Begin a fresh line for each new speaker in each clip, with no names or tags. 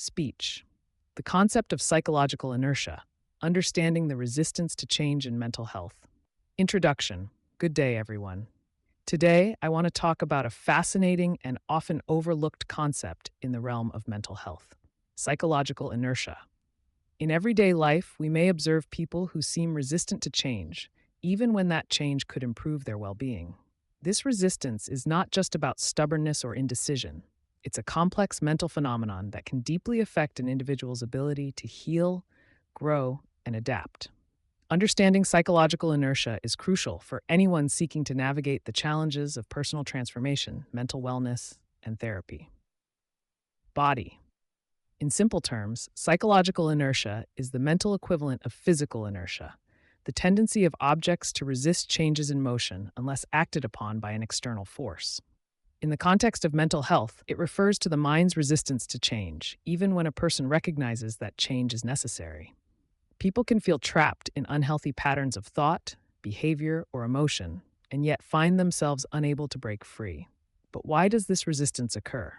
Speech. The concept of psychological inertia, understanding the resistance to change in mental health. Introduction. Good day, everyone. Today, I want to talk about a fascinating and often overlooked concept in the realm of mental health: psychological inertia. In everyday life, we may observe people who seem resistant to change, even when that change could improve their well being. This resistance is not just about stubbornness or indecision. It's a complex mental phenomenon that can deeply affect an individual's ability to heal, grow, and adapt. Understanding psychological inertia is crucial for anyone seeking to navigate the challenges of personal transformation, mental wellness, and therapy. Body. In simple terms, psychological inertia is the mental equivalent of physical inertia, the tendency of objects to resist changes in motion unless acted upon by an external force. In the context of mental health, it refers to the mind's resistance to change, even when a person recognizes that change is necessary. People can feel trapped in unhealthy patterns of thought, behavior, or emotion, and yet find themselves unable to break free. But why does this resistance occur?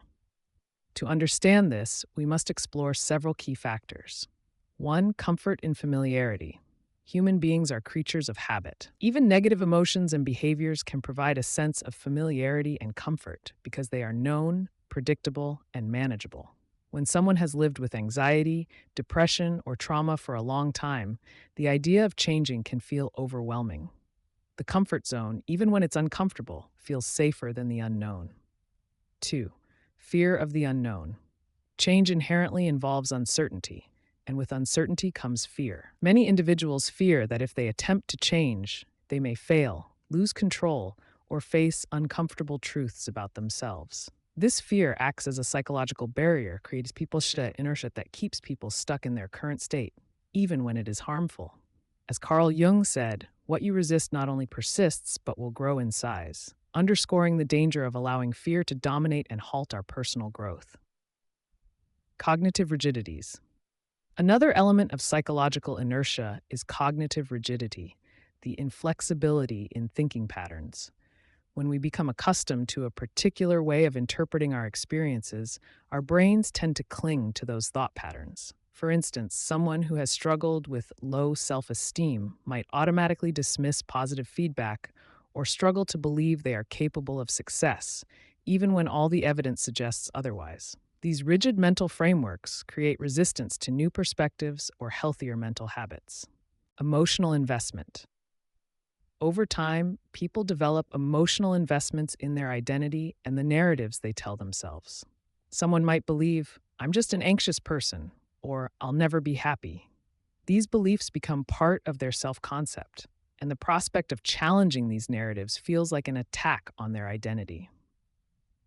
To understand this, we must explore several key factors. 1. Comfort in familiarity. Human beings are creatures of habit. Even negative emotions and behaviors can provide a sense of familiarity and comfort because they are known, predictable, and manageable. When someone has lived with anxiety, depression, or trauma for a long time, the idea of changing can feel overwhelming. The comfort zone, even when it's uncomfortable, feels safer than the unknown. 2. Fear of the unknown. Change inherently involves uncertainty, and with uncertainty comes fear. Many individuals fear that if they attempt to change, they may fail, lose control, or face uncomfortable truths about themselves. This fear acts as a psychological barrier, creates inertia that keeps people stuck in their current state, even when it is harmful. As Carl Jung said, what you resist not only persists, but will grow in size, underscoring the danger of allowing fear to dominate and halt our personal growth. Cognitive rigidities. Another element of psychological inertia is cognitive rigidity, the inflexibility in thinking patterns. When we become accustomed to a particular way of interpreting our experiences, our brains tend to cling to those thought patterns. For instance, someone who has struggled with low self-esteem might automatically dismiss positive feedback or struggle to believe they are capable of success, even when all the evidence suggests otherwise. These rigid mental frameworks create resistance to new perspectives or healthier mental habits. Emotional investment. Over time, people develop emotional investments in their identity and the narratives they tell themselves. Someone might believe, "I'm just an anxious person," or "I'll never be happy." These beliefs become part of their self-concept, and the prospect of challenging these narratives feels like an attack on their identity.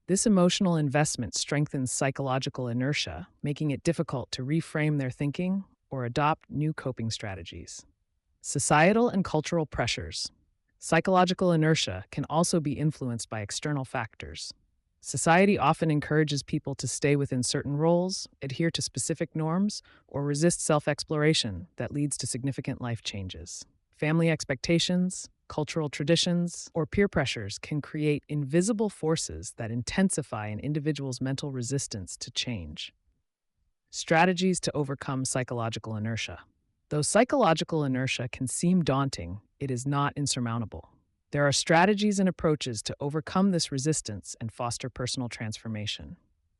This emotional investment strengthens psychological inertia, making it difficult to reframe their thinking or adopt new coping strategies. Societal and cultural pressures. Psychological inertia can also be influenced by external factors. Society often encourages people to stay within certain roles, adhere to specific norms, or resist self-exploration that leads to significant life changes. Family expectations, cultural traditions, or peer pressures can create invisible forces that intensify an individual's mental resistance to change. Strategies to overcome psychological inertia. Though psychological inertia can seem daunting, it is not insurmountable. There are strategies and approaches to overcome this resistance and foster personal transformation.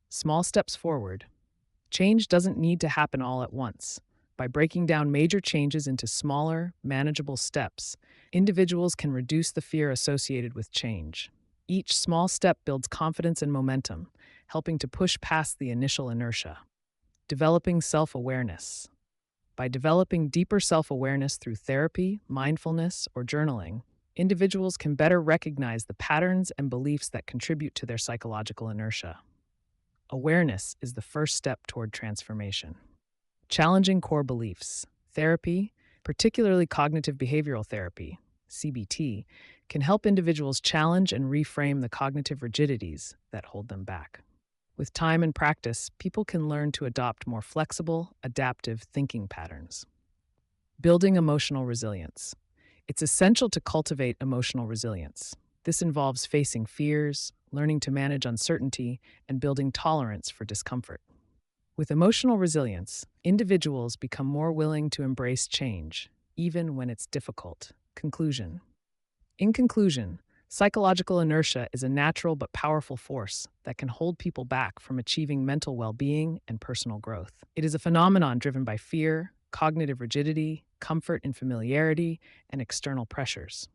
Small steps forward. Change doesn't need to happen all at once. By breaking down major changes into smaller, manageable steps, individuals can reduce the fear associated with change. Each small step builds confidence and momentum, helping to push past the initial inertia. Developing self-awareness. By developing deeper self-awareness through therapy, mindfulness, or journaling, individuals can better recognize the patterns and beliefs that contribute to their psychological inertia. Awareness is the first step toward transformation. Challenging core beliefs. Therapy, particularly cognitive behavioral therapy, CBT, can help individuals challenge and reframe the cognitive rigidities that hold them back. With time and practice, people can learn to adopt more flexible, adaptive thinking patterns. Building emotional resilience. It's essential to cultivate emotional resilience. This involves facing fears, learning to manage uncertainty, and building tolerance for discomfort. With emotional resilience, individuals become more willing to embrace change, even when it's difficult. Conclusion. In conclusion, psychological inertia is a natural but powerful force that can hold people back from achieving mental well being and personal growth. It is a phenomenon driven by fear, cognitive rigidity, comfort in familiarity, and external pressures.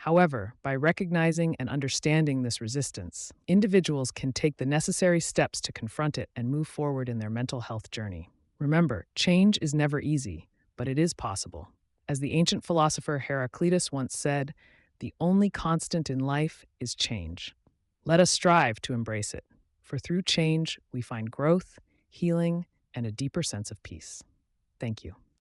However, by recognizing and understanding this resistance, individuals can take the necessary steps to confront it and move forward in their mental health journey. Remember, change is never easy, but it is possible. As the ancient philosopher Heraclitus once said, the only constant in life is change. Let us strive to embrace it, for through change we find growth, healing, and a deeper sense of peace. Thank you.